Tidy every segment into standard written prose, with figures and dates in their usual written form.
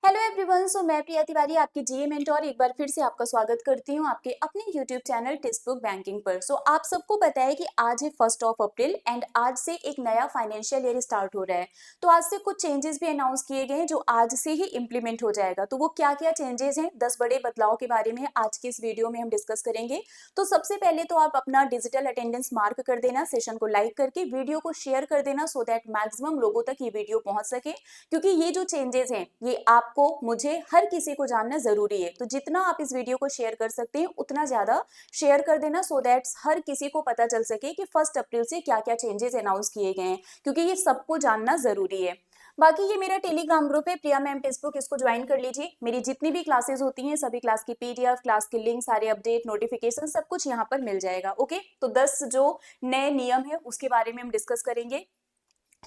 Hello everyone. मैं प्रिया तिवारी आपकी जीए mentor एक बार फिर से आपका स्वागत करती हूं आपके अपने यूट्यूब चैनल टेक्स्टबुक बैंकिंग पर। आप सबको पता है कि आज है 1 अप्रैल एंड आज से एक नया फाइनेंशियल ईयर स्टार्ट हो रहा है। तो आज से कुछ चेंजेस भी अनाउंस किए गए हैं जो आज से ही इम्प्लीमेंट हो जाएगा। तो वो क्या क्या चेंजेस हैं, 10 बड़े बदलाव के बारे में आज की इस वीडियो में हम डिस्कस करेंगे। तो सबसे पहले तो आप अपना डिजिटल अटेंडेंस मार्क कर देना, सेशन को लाइक करके वीडियो को शेयर कर देना सो दैट मैक्सिमम लोगों तक ये वीडियो पहुंच सके, क्योंकि ये जो चेंजेस हैं ये आपको, मुझे, हर किसी को जानना जरूरी है। तो जितना आप इस वीडियो को शेयर कर सकते हैं उतना ज्यादा शेयर कर देना सो दैट हर किसी को पता चल सके कि 1 अप्रैल से क्या क्या चेंजेस अनाउंस किए गए हैं, क्योंकि ये सबको जानना जरूरी है। बाकी ये मेरा टेलीग्राम ग्रुप है प्रिया मैम टेक्स्टबुक, इसको ज्वाइन कर लीजिए। मेरी जितनी भी क्लासेस होती हैं सभी क्लास की पीडीएफ, क्लास की लिंक, सारे अपडेट, नोटिफिकेशन सब कुछ यहाँ पर मिल जाएगा। ओके, तो 10 जो नए नियम है उसके बारे में हम डिस्कस करेंगे।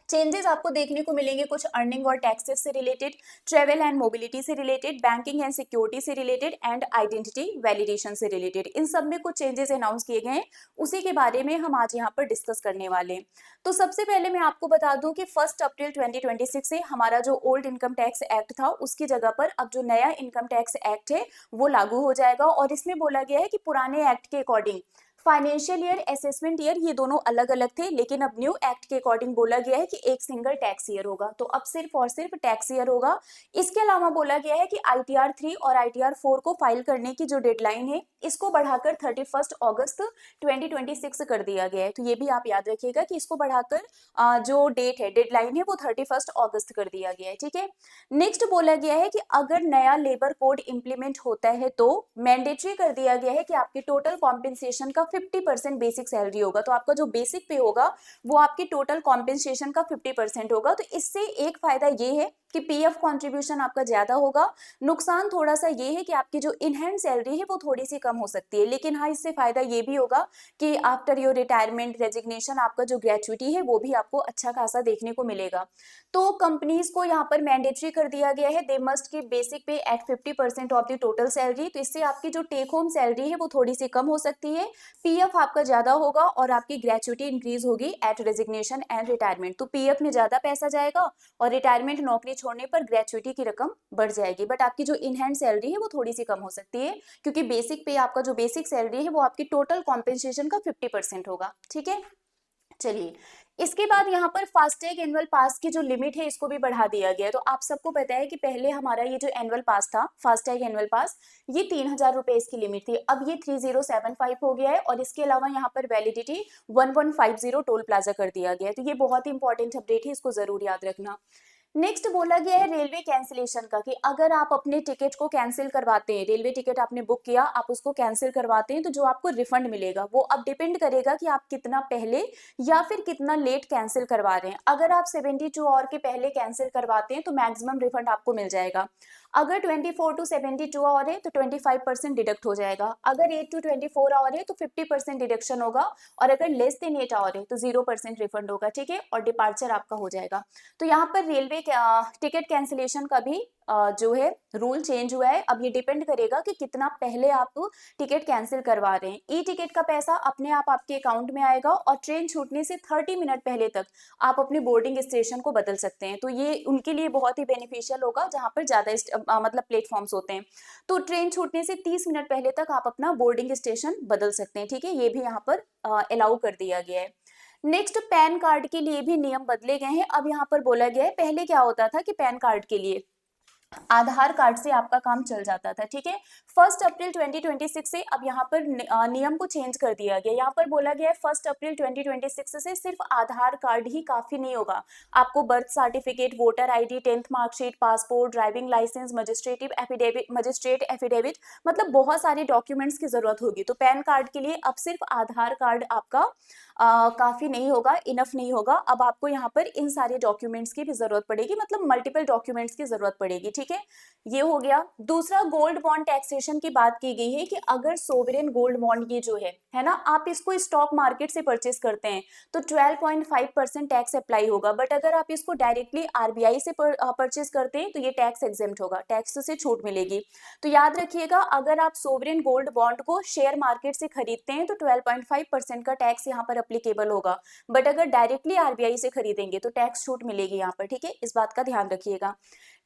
चेंजेस आपको देखने को मिलेंगे कुछ अर्निंग और टैक्सेस से रिलेटेड, ट्रेवल एंड मोबिलिटी से रिलेटेड, बैंकिंग एंड सिक्योरिटी से रिलेटेड एंड आइडेंटिटी वैलिडेशन से रिलेटेड। इन सब में कुछ चेंजेस अनाउंस किए गए हैं, उसी के बारे में हम आज यहाँ पर डिस्कस करने वाले हैं। तो सबसे पहले मैं आपको बता दूं कि 1 अप्रैल 2026 से हमारा जो ओल्ड इनकम टैक्स एक्ट था उसकी जगह पर अब जो नया इनकम टैक्स एक्ट है वो लागू हो जाएगा। और इसमें बोला गया है कि पुराने एक्ट के according financial year, assessment year ये दोनों अलग अलग थे, लेकिन अब न्यू एक्ट के अकॉर्डिंग बोला गया है कि एक सिंगल टैक्स ईयर होगा। तो अब सिर्फ और सिर्फ टैक्स ईयर होगा। इसके अलावा बोला गया है कि ITR 3 और ITR 4 को फाइल करने की जो डेडलाइन है इसको बढ़ाकर 31 अगस्त 2026 कर दिया गया है। तो ये भी आप याद रखिएगा कि इसको बढ़ाकर जो डेट है, डेडलाइन है, वो 31 अगस्त कर दिया गया है। ठीक है। नेक्स्ट बोला गया है कि अगर नया लेबर कोड इंप्लीमेंट होता है तो मैंडेटरी कर दिया गया है कि आपके टोटल कॉम्पेंसेशन का 50% बेसिक सैलरी होगा। तो आपका जो बेसिक पे होगा वो आपके टोटल कॉम्पेंसेशन का 50% होगा। तो इससे एक फायदा ये है कि पीएफ कंट्रीब्यूशन आपका ज्यादा होगा। नुकसान थोड़ा सा ये है कि आपकी जो इन हैंड सैलरी है वो थोड़ी सी कम हो सकती है, लेकिन हाँ इससे फायदा ये भी होगा कि आफ्टर योर रिटायरमेंट रेजिग्नेशन आपका जो ग्रेचुइटी है वो भी आपको अच्छा खासा देखने को मिलेगा। तो कंपनीज को यहाँ पर मैंडेटरी कर दिया गया है, they must keep basic pay at 50% of the total salary. तो इससे आपकी जो टेक होम सैलरी है वो थोड़ी सी कम हो सकती है, पीएफ आपका ज्यादा होगा और आपकी ग्रेचुइटी इंक्रीज होगी एट रेजिग्नेशन एंड रिटायरमेंट। तो पीएफ में ज्यादा पैसा जाएगा और रिटायरमेंट नौकरी छोड़ने पर ग्रेचुइटी की रकम बढ़ जाएगी, बट आपकी जो इन हैंड सैलरी है वो थोड़ी सी कम हो सकती है, क्योंकि बेसिक पे आपका जो बेसिक सैलरी है वो आपकी टोटल कॉम्पेंसेशन का 50% होगा। ठीक है। चलिए, इसके बाद यहाँ पर फास्टैग एनुअल पास की जो लिमिट है इसको भी बढ़ा दिया गया है। तो आप सबको पता है कि पहले हमारा ये जो एनुअल पास था, फास्टैग एनुअल पास, ये 3000 रुपए इसकी लिमिट थी। अब ये 3075 हो गया है और इसके अलावा यहाँ पर वैलिडिटी 1150 टोल प्लाजा कर दिया गया है। तो ये बहुत ही इंपॉर्टेंट अपडेट है, इसको जरूर याद रखना। नेक्स्ट बोला गया है रेलवे कैंसिलेशन का, कि अगर आप अपने टिकट को कैंसिल करवाते हैं, रेलवे टिकट आपने बुक किया, आप उसको कैंसिल करवाते हैं, तो जो आपको रिफंड मिलेगा वो अब डिपेंड करेगा कि आप कितना पहले या फिर कितना लेट कैंसिल करवा रहे हैं। अगर आप 72 आवर के पहले कैंसिल करवाते हैं तो मैक्सिमम रिफंड आपको मिल जाएगा। अगर 24 to 72 आवर है तो 25% डिडक्ट हो जाएगा। अगर 8 to 24 आवर है तो 50% डिडक्शन होगा और अगर लेस देन 8 आवर है तो 0% रिफंड होगा। ठीक है, और डिपार्चर आपका हो जाएगा। तो यहाँ पर रेलवे टिकट कैंसिलेशन का भी जो है रूल चेंज हुआ है। अब ये डिपेंड करेगा कि कितना पहले आप टिकट कैंसिल करवा रहे हैं। ई टिकट का पैसा अपने आप आपके अकाउंट में आएगा और ट्रेन छूटने से 30 मिनट पहले तक आप अपने बोर्डिंग स्टेशन को बदल सकते हैं। तो ये उनके लिए बहुत ही बेनिफिशियल होगा जहां पर ज्यादा मतलब प्लेटफॉर्म्स होते हैं। तो ट्रेन छूटने से 30 मिनट पहले तक आप अपना बोर्डिंग स्टेशन बदल सकते हैं। ठीक है, ये भी यहाँ पर अलाउ कर दिया गया है। नेक्स्ट, पैन कार्ड के लिए भी नियम बदले गए हैं। अब यहाँ पर बोला गया है, पहले क्या होता था कि पैन कार्ड के लिए आधार कार्ड से आपका काम चल जाता था। ठीक है, 1 अप्रैल 2026 से अब यहाँ पर नियम को चेंज कर दिया गया। यहाँ पर बोला गया है 1 अप्रैल 2026 से सिर्फ आधार कार्ड ही काफी नहीं होगा, आपको birth certificate, voter ID, 10th marksheet, passport, driving licence, magistrate affidavit, मतलब बहुत सारे डॉक्यूमेंट्स की जरूरत होगी। तो पैन कार्ड के लिए अब सिर्फ आधार कार्ड आपका काफी नहीं होगा, इनफ नहीं होगा। अब आपको यहाँ पर इन सारे डॉक्यूमेंट्स की भी जरूरत पड़ेगी, मतलब मल्टीपल डॉक्यूमेंट्स की जरूरत पड़ेगी। ठीक है, ये हो गया। दूसरा, गोल्ड बॉन्ड टैक्सेशन की बात की गई है कि अगर सोवरेन गोल्ड बॉन्ड ये जो है ना, आप इसको स्टॉक मार्केट से परचेस करते हैं तो 12.5% टैक्स अप्लाई होगा। बट अगर आप इसको डायरेक्टली आरबीआई से परचेस करते हैं तो ये टैक्स एग्जेम्प्ट होगा, टैक्स से छूट मिलेगी। तो याद रखिएगा, अगर आप सोवरेन गोल्ड बॉन्ड को शेयर मार्केट से खरीदते हैं तो 12.5% का टैक्स यहाँ पर एप्लीकेबल होगा। बट अगर डायरेक्टली आरबीआई से खरीदेंगे तो टैक्स छूट मिलेगी यहाँ पर। ठीक है, इस बात का ध्यान रखिएगा।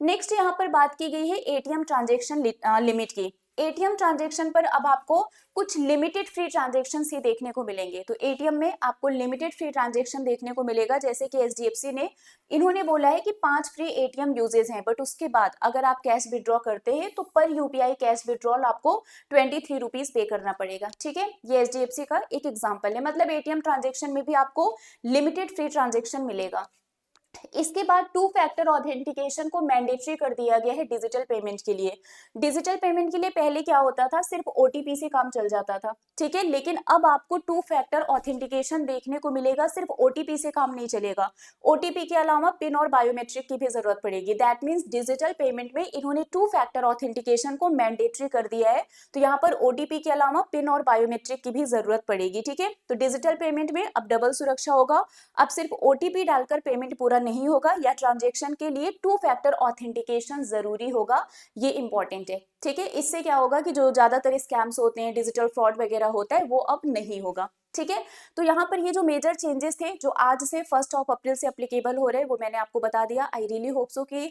नेक्स्ट यहाँ पर बात की गई है एटीएम ट्रांजेक्शन लिमिट की। एटीएम ट्रांजेक्शन पर अब आपको कुछ लिमिटेड फ्री ट्रांजेक्शन ही देखने को मिलेंगे। तो एटीएम में आपको लिमिटेड फ्री ट्रांजेक्शन देखने को मिलेगा, जैसे कि एचडीएफसी ने इन्होंने बोला है कि 5 फ्री एटीएम यूजेज हैं, बट उसके बाद अगर आप कैश विड्रॉ करते हैं तो पर यूपीआई कैश विड्रॉल आपको 23 रुपीज पे करना पड़ेगा। ठीक है, ये एचडीएफसी का एक एग्जाम्पल है। मतलब एटीएम ट्रांजेक्शन में भी आपको लिमिटेड फ्री ट्रांजेक्शन मिलेगा। इसके बाद टू फैक्टर ऑथेंटिकेशन को मैंडेटरी कर दिया गया है डिजिटल पेमेंट के लिए। डिजिटल पेमेंट के लिए पहले क्या होता था, सिर्फ ओटीपी से काम चल जाता था। ठीक है, लेकिन अब आपको टू फैक्टर ऑथेंटिकेशन देखने को मिलेगा, सिर्फ ओटीपी से काम नहीं चलेगा। ओटीपी के अलावा पिन और बायोमेट्रिक की भी जरूरत पड़ेगी। दैट मीन्स डिजिटल पेमेंट में इन्होंने टू फैक्टर ऑथेंटिकेशन को मैंडेटरी कर दिया है। तो यहाँ पर ओटीपी के अलावा पिन और बायोमेट्रिक की भी जरूरत पड़ेगी। ठीक है, तो डिजिटल पेमेंट में अब डबल सुरक्षा होगा। अब सिर्फ ओटीपी डालकर पेमेंट पूरा नहीं होगा, या ट्रांजैक्शन के लिए टू फैक्टर ऑथेंटिकेशन जरूरी होगा। ये इंपॉर्टेंट है। ठीक है, इससे क्या होगा कि जो ज्यादातर स्कैम्स होते हैं, डिजिटल फ्रॉड वगैरह होता है, वो अब नहीं होगा। ठीक है, तो यहाँ पर ये जो मेजर चेंजेस थे जो आज से 1 अप्रैल से एप्लीकेबल हो रहे हैं वो मैंने आपको बता दिया। आई रियली होप सो कि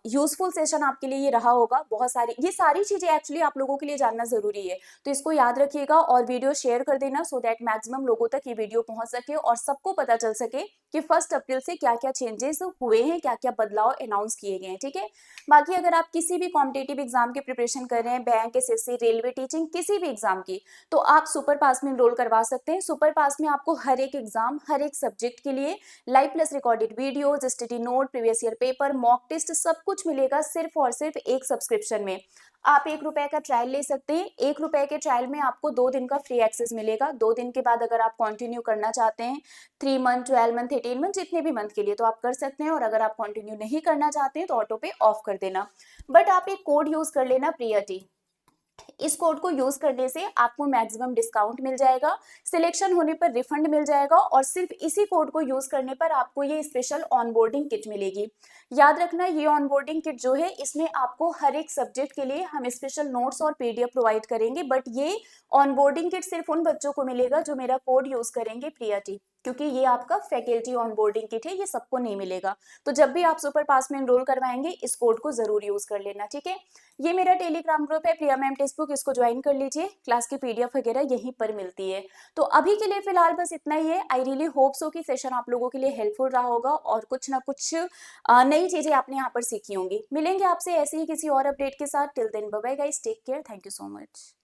यूजफुल सेशन आपके लिए ये रहा होगा। बहुत सारी ये सारी चीजें एक्चुअली आप लोगों के लिए जानना जरूरी है, तो इसको याद रखिएगा और वीडियो शेयर कर देना, सो दैट मैक्सिमम लोगों तक ये वीडियो पहुंच सके और सबको पता चल सके कि 1 अप्रैल से क्या क्या चेंजेस हुए हैं, क्या क्या बदलाव अनाउंस किए गए हैं। ठीक है, बाकी अगर आप किसी भी कॉम्पिटेटिव एग्जाम की प्रिपरेशन कर रहे हैं, बैंक, एसएससी, रेलवे, टीचिंग, किसी भी एग्जाम की, तो आप सुपर पास में एनरोल करवा सकते हैं। सुपर पास में आपको हर एक एग्जाम, हर एक सब्जेक्ट के लिए live plus recorded videos, study note, previous year paper, mock test, सब कुछ मिलेगा सिर्फ और सिर्फ एक सब्सक्रिप्शन में। आप 1 रुपए का ट्रायल ले सकते हैं। 1 रुपए के ट्रायल में आपको 2 दिन का फ्री एक्सेस मिलेगा। 2 दिन के बाद अगर आप कंटिन्यू करना चाहते हैं 3 मंथ, 12 मंथ, 18 मंथ, जितने भी मंथ के लिए, तो आप कर सकते हैं। और अगर आप कंटिन्यू नहीं करना चाहते हैं तो ऑटो पे ऑफ कर देना। बट आप एक कोड यूज कर लेना, प्रियटी। इस कोड को यूज करने से आपको मैक्सिमम डिस्काउंट मिल जाएगा, सिलेक्शन होने पर रिफंड मिल जाएगा, और सिर्फ इसी कोड को यूज करने पर आपको ये स्पेशल ऑनबोर्डिंग किट मिलेगी। याद रखना, ये ऑनबोर्डिंग किट जो है इसमें आपको हर एक सब्जेक्ट के लिए हम स्पेशल नोट्स और पीडीएफ प्रोवाइड करेंगे। बट ये ऑनबोर्डिंग किट सिर्फ उन बच्चों को मिलेगा जो मेरा कोड यूज करेंगे, प्रियटी, क्योंकि ये आपका फैकल्टी ऑनबोर्डिंग किट है, ये सबको नहीं मिलेगा। तो जब भी आप सुपर पास में एनरोल करवाएंगे इस कोड को जरूर यूज कर लेना। ठीक है, ये मेरा टेलीग्राम ग्रुप है, प्रिया मैम टेक्स्ट बुक, इसको ज्वाइन कर लीजिए। क्लास की पीडीएफ वगैरह यहीं पर मिलती है। तो अभी के लिए फिलहाल बस इतना ही है। आई रियली होप सो कि सेशन आप लोगों के लिए हेल्पफुल रहा होगा और कुछ ना कुछ नई चीजें आपने यहाँ पर सीखी होंगी। मिलेंगे आपसे ऐसे ही किसी और अपडेट के साथ। Till then bye bye guys, take care, thank you so much.